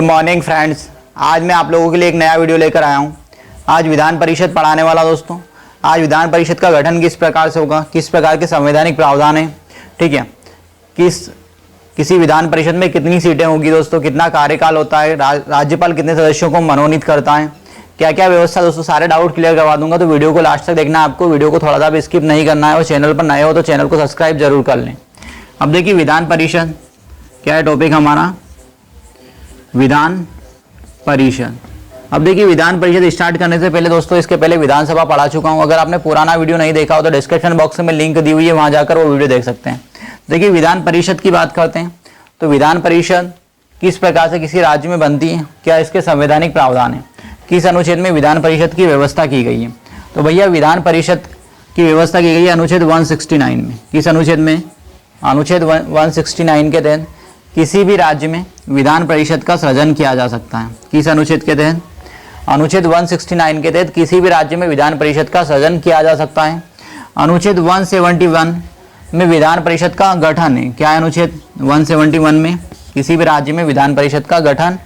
Good morning friends, आज मैं आप लोगों के लिए एक नया वीडियो लेकर आया हूं। आज विधान परिषद पढ़ाने वाला दोस्तों। आज विधान परिषद का गठन किस प्रकार से होगा, किस प्रकार के संवैधानिक प्रावधान है, ठीक है, किसी विधान परिषद में कितनी सीटें होगी दोस्तों, कितना कार्यकाल होता है, राज्यपाल कितने सदस्यों को मनोनीत करता है, क्या क्या व्यवस्था दोस्तों, सारे डाउट क्लियर करवा दूंगा। तो वीडियो को लास्ट तक देखना है आपको, वीडियो को थोड़ा सा भी स्किप नहीं करना है और चैनल पर नए हो तो चैनल को सब्सक्राइब जरूर कर लें। अब देखिए विधान परिषद क्या है, टॉपिक हमारा विधान परिषद। अब देखिए विधान परिषद स्टार्ट करने से पहले दोस्तों, इसके पहले विधानसभा पढ़ा चुका हूं। अगर आपने पुराना वीडियो नहीं देखा हो तो डिस्क्रिप्शन बॉक्स में लिंक दी हुई है, वहां जाकर वो वीडियो देख सकते हैं। देखिए विधान परिषद की बात करते हैं तो विधान परिषद किस प्रकार से किसी राज्य में बनती है, क्या इसके संवैधानिक प्रावधान है, किस अनुच्छेद में विधान परिषद की व्यवस्था की गई है। तो भैया विधान परिषद की व्यवस्था की गई है अनुच्छेद 169 में। किस अनुच्छेद में? अनुच्छेद 169 के तहत किसी भी राज्य में विधान परिषद का सृजन किया जा सकता है। किस अनुच्छेद के तहत? अनुच्छेद 169 के तहत किसी भी राज्य में विधान परिषद का सृजन किया जा सकता है। अनुच्छेद 171 में विधान परिषद का गठन है। क्या है अनुच्छेद 171 में? किसी भी राज्य में विधान परिषद का गठन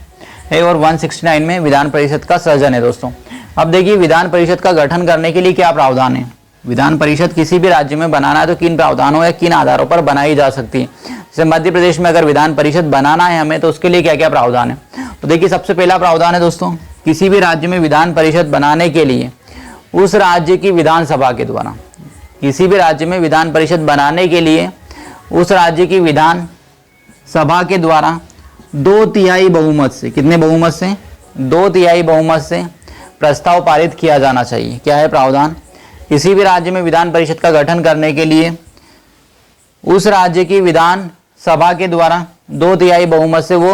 है और 169 में विधान परिषद का सृजन है दोस्तों। अब देखिए विधान परिषद का गठन करने के लिए क्या प्रावधान है। विधान परिषद किसी भी राज्य में बनाना है तो किन प्रावधानों या किन आधारों पर बनाई जा सकती है। जैसे मध्य प्रदेश में अगर विधान परिषद बनाना है हमें तो उसके लिए क्या क्या प्रावधान है। तो देखिए सबसे पहला प्रावधान है दोस्तों, किसी भी राज्य में विधान परिषद बनाने के लिए उस राज्य की विधानसभा के द्वारा, किसी भी राज्य में विधान परिषद बनाने के लिए उस राज्य की विधान सभा के द्वारा 2/3 बहुमत से, कितने बहुमत से? 2/3 बहुमत से प्रस्ताव पारित किया जाना चाहिए। क्या है प्रावधान? किसी भी राज्य में विधान परिषद का गठन करने के लिए उस राज्य की विधान सभा के द्वारा 2/3 बहुमत से वो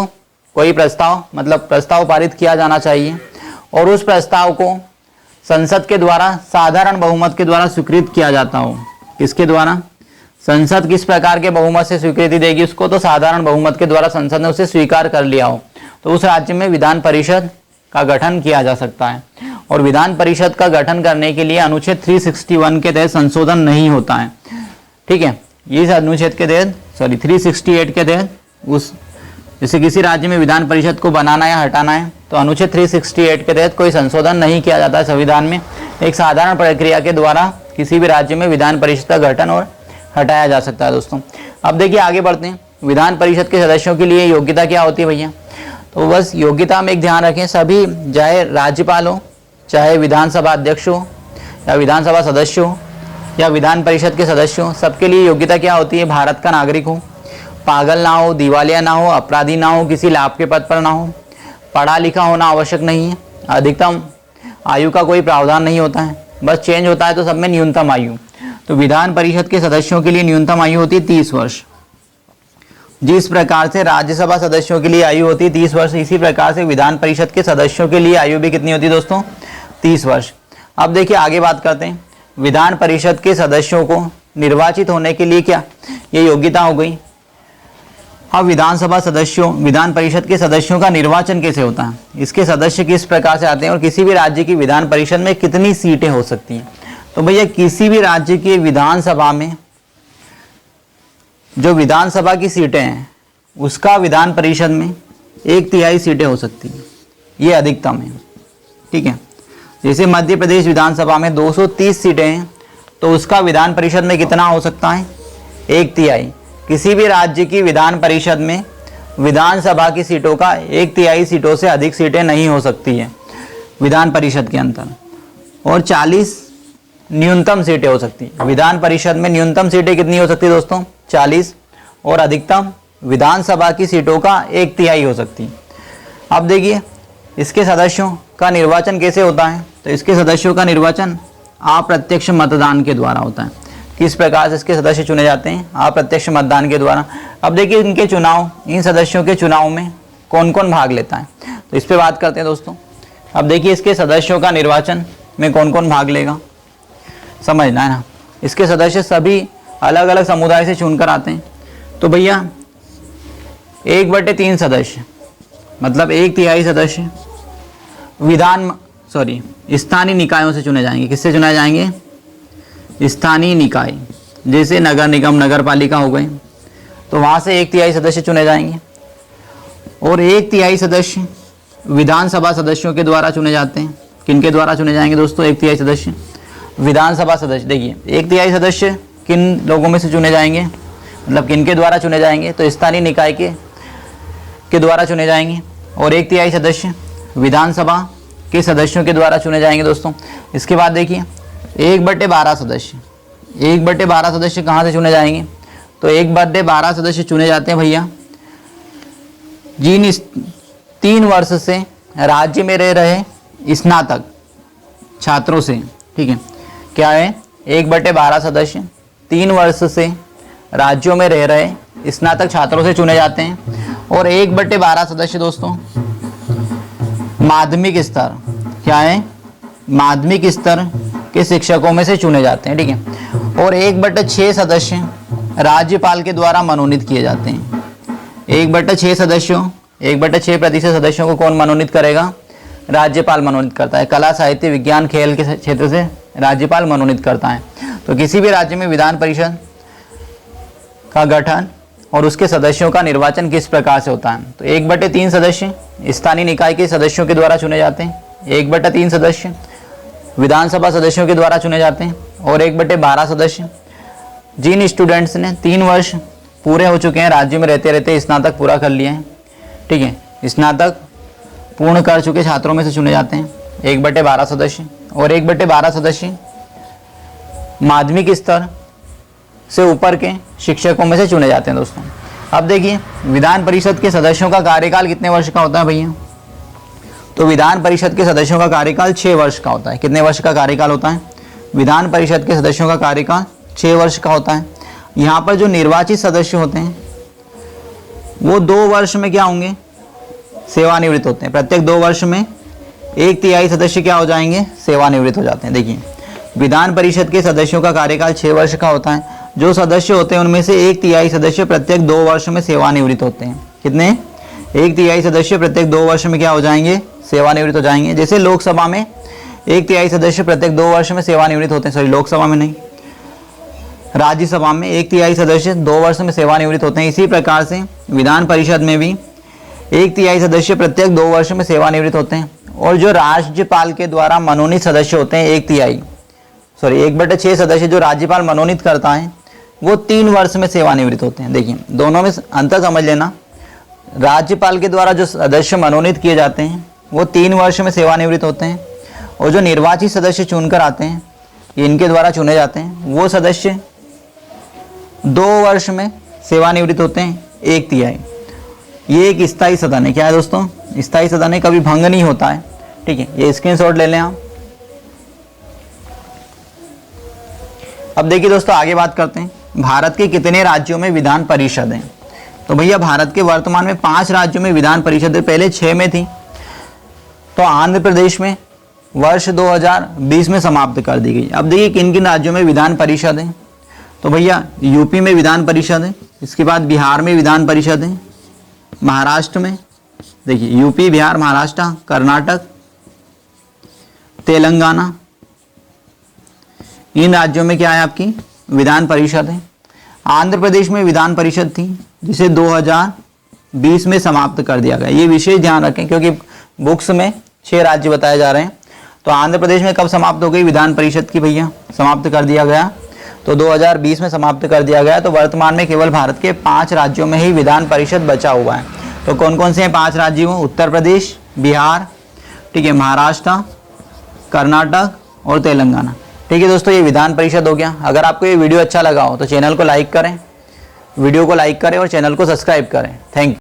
कोई प्रस्ताव, मतलब प्रस्ताव पारित किया जाना चाहिए और उस प्रस्ताव को संसद के द्वारा साधारण बहुमत के द्वारा स्वीकृत किया जाता हो। किसके द्वारा? संसद किस प्रकार के बहुमत से स्वीकृति देगी उसको? तो साधारण बहुमत के द्वारा संसद ने उसे स्वीकार कर लिया हो तो उस राज्य में विधान परिषद का गठन किया जा सकता है। और विधान परिषद का गठन करने के लिए अनुच्छेद 361 के तहत संशोधन नहीं होता है, ठीक है। इस अनुच्छेद के तहत 368 के तहत उस जैसे किसी राज्य में विधान परिषद को बनाना या हटाना है तो अनुच्छेद 368 के तहत कोई संशोधन नहीं किया जाता है संविधान में। एक साधारण प्रक्रिया के द्वारा किसी भी राज्य में विधान परिषद का गठन और हटाया जा सकता है दोस्तों। अब देखिए आगे बढ़ते हैं। विधान परिषद के सदस्यों के लिए योग्यता क्या होती है भैया? तो बस योग्यता में एक ध्यान रखें, सभी चाहे राज्यपाल हो, चाहे विधानसभा अध्यक्ष हो या विधानसभा सदस्य हो या विधान परिषद के सदस्य हो, सबके लिए योग्यता क्या होती है? भारत का नागरिक हो, पागल ना हो, दिवालिया ना हो, अपराधी ना हो, किसी लाभ के पद पर ना हो, पढ़ा लिखा होना आवश्यक नहीं है, अधिकतम आयु का कोई प्रावधान नहीं होता है, बस चेंज होता है तो सब में न्यूनतम आयु। तो विधान परिषद के सदस्यों के लिए न्यूनतम आयु होती है 30 वर्ष। जिस प्रकार से राज्यसभा सदस्यों के लिए आयु होती है 30 वर्ष, इसी प्रकार से विधान परिषद के सदस्यों के लिए आयु भी कितनी होती है दोस्तों? 30 वर्ष। अब देखिए आगे बात करते हैं। विधान परिषद के सदस्यों को निर्वाचित होने के लिए क्या ये योग्यता हो गई। अब विधानसभा सदस्यों, विधान परिषद के सदस्यों का निर्वाचन कैसे होता है, इसके सदस्य किस प्रकार से आते हैं और किसी भी राज्य की विधान परिषद में कितनी सीटें हो सकती हैं। तो भैया किसी भी राज्य की विधानसभा में जो विधानसभा की सीटें हैं उसका विधान परिषद में 1/3 सीटें हो सकती हैं, ये अधिकतम है, ठीक है। जैसे मध्य प्रदेश विधानसभा में 230 सीटें हैं तो उसका विधान परिषद में कितना हो सकता है? 1/3। किसी भी राज्य की विधान परिषद में विधानसभा की सीटों का 1/3 सीटों से अधिक सीटें नहीं हो सकती है विधान परिषद के अंदर, और 40 न्यूनतम सीटें हो सकती है। विधान परिषद में न्यूनतम सीटें कितनी हो सकती है दोस्तों? 40, और अधिकतम विधानसभा की सीटों का 1/3 हो सकती है। अब देखिए इसके सदस्यों का निर्वाचन कैसे होता है। तो इसके सदस्यों का निर्वाचन अप्रत्यक्ष मतदान के द्वारा होता है। किस प्रकार से इसके सदस्य चुने जाते हैं? अप्रत्यक्ष मतदान के द्वारा। अब देखिए इनके चुनाव, इन सदस्यों के चुनाव में कौन कौन भाग लेता है, तो इस पर बात करते हैं दोस्तों। अब देखिए इसके सदस्यों का निर्वाचन में कौन कौन भाग लेगा, समझना है ना। इसके सदस्य सभी अलग अलग समुदाय से चुनकर आते हैं। तो भैया 1/3 सदस्य, मतलब 1/3 सदस्य स्थानीय निकायों से चुने जाएंगे। किससे चुने जाएंगे? स्थानीय निकाय, जैसे नगर निगम, नगर पालिका हो गए, तो वहाँ से 1/3 सदस्य चुने जाएंगे। और 1/3 सदस्य विधानसभा सदस्यों के द्वारा चुने जाते हैं। किनके द्वारा चुने जाएंगे दोस्तों? 1/3 सदस्य विधानसभा सदस्य। देखिए 1/3 सदस्य किन लोगों में से चुने जाएंगे, मतलब किनके द्वारा चुने जाएंगे? तो स्थानीय निकाय के द्वारा चुने जाएंगे। और 1/3 सदस्य विधानसभा के सदस्यों के द्वारा चुने जाएंगे दोस्तों। इसके बाद देखिए 1/12 सदस्य, 1/12 सदस्य कहाँ से चुने जाएंगे? तो 1/12 सदस्य चुने जाते हैं भैया जिन 3 वर्ष से राज्य में रह रहे स्नातक छात्रों से। ठीक है, क्या है? 1/12 सदस्य 3 वर्ष से राज्यों में रह रहे स्नातक छात्रों से चुने जाते हैं। और 1/12 सदस्य दोस्तों माध्यमिक स्तर, क्या है? माध्यमिक स्तर के शिक्षकों में से चुने जाते हैं। ठीक है, और 1/6 सदस्य राज्यपाल के द्वारा मनोनीत किए जाते हैं। 1/6 सदस्यों, 1/6% सदस्यों को कौन मनोनीत करेगा? राज्यपाल मनोनीत करता है। कला, साहित्य, विज्ञान, खेल के क्षेत्र से राज्यपाल मनोनीत करता है। तो किसी भी राज्य में विधान परिषद का गठन और उसके सदस्यों का निर्वाचन किस प्रकार से होता है? तो 1/3 सदस्य स्थानीय निकाय के सदस्यों के द्वारा चुने जाते हैं, 1/3 सदस्य विधानसभा सदस्यों के द्वारा चुने जाते हैं, और 1/12 सदस्य जिन स्टूडेंट्स ने 3 वर्ष पूरे हो चुके हैं राज्य में रहते रहते स्नातक पूरा कर लिए हैं। ठीक है, स्नातक पूर्ण कर चुके छात्रों में से चुने जाते हैं 1/12 सदस्य। और 1/12 सदस्य माध्यमिक स्तर से ऊपर के शिक्षकों में से चुने जाते हैं दोस्तों। अब देखिए विधान परिषद के सदस्यों का कार्यकाल कितने वर्ष का होता है भैया? तो विधान परिषद के सदस्यों का कार्यकाल 6 वर्ष का होता है। कितने वर्ष का कार्यकाल होता है? विधान परिषद के सदस्यों का कार्यकाल 6 वर्ष का होता है। यहाँ पर जो निर्वाचित सदस्य होते हैं वो 2 वर्ष में क्या होंगे? सेवानिवृत्त होते हैं। प्रत्येक 2 वर्ष में 1/3 सदस्य क्या हो जाएंगे? सेवानिवृत्त हो जाते हैं। देखिए विधान परिषद के सदस्यों का कार्यकाल 6 वर्ष का होता है। जो सदस्य होते हैं उनमें से 1/3 सदस्य प्रत्येक 2 वर्ष में सेवानिवृत्त होते हैं। कितने? 1/3 सदस्य प्रत्येक 2 वर्ष में क्या हो जाएंगे? सेवानिवृत्त हो जाएंगे। जैसे लोकसभा में 1/3 सदस्य प्रत्येक 2 वर्ष में सेवानिवृत्त होते हैं, सॉरी लोकसभा में नहीं, राज्यसभा में 1/3 सदस्य 2 वर्ष में सेवानिवृत्त होते हैं। इसी प्रकार से विधान परिषद में भी 1/3 सदस्य प्रत्येक 2 वर्ष में सेवानिवृत्त होते हैं। और जो राज्यपाल के द्वारा मनोनीत सदस्य होते हैं 1/6 सदस्य जो राज्यपाल मनोनीत करता है वो 3 वर्ष में सेवानिवृत्त होते हैं। देखिए दोनों में अंतर समझ लेना। राज्यपाल के द्वारा जो सदस्य मनोनीत किए जाते हैं वो 3 वर्ष में सेवानिवृत्त होते हैं, और जो निर्वाचित सदस्य चुनकर आते हैं इनके द्वारा चुने जाते हैं वो सदस्य 2 वर्ष में सेवानिवृत्त होते हैं 1/3। ये एक स्थायी सदन है। क्या है दोस्तों? स्थायी सदन है, कभी भंग नहीं होता है। ठीक है, ये स्क्रीनशॉट ले लें आप। अब देखिए दोस्तों आगे बात करते हैं भारत के कितने राज्यों में विधान परिषद है। तो भैया भारत के वर्तमान में 5 राज्यों में विधान परिषद है। पहले 6 में थी, तो आंध्र प्रदेश में वर्ष 2020 में समाप्त कर दी गई। अब देखिए किन किन राज्यों में विधान परिषद है। तो भैया यूपी में विधान परिषद है, इसके बाद बिहार में विधान परिषद है, महाराष्ट्र में, देखिए यूपी, बिहार, महाराष्ट्र, कर्नाटक, तेलंगाना, इन राज्यों में क्या है आपकी विधान परिषद है। आंध्र प्रदेश में विधान परिषद थी जिसे 2020 में समाप्त कर दिया गया। ये विशेष ध्यान रखें क्योंकि बुक्स में 6 राज्य बताए जा रहे हैं। तो आंध्र प्रदेश में कब समाप्त हो गई विधान परिषद की भैया? समाप्त कर दिया गया, तो 2020 में समाप्त कर दिया गया। तो वर्तमान में केवल भारत के 5 राज्यों में ही विधान परिषद बचा हुआ है। तो कौन कौन से हैं 5 राज्य? उत्तर प्रदेश, बिहार, ठीक है, महाराष्ट्र, कर्नाटक और तेलंगाना। ठीक है दोस्तों, ये विधान परिषद हो गया। अगर आपको ये वीडियो अच्छा लगा हो तो चैनल को लाइक करें, वीडियो को लाइक करें और चैनल को सब्सक्राइब करें। Thank you.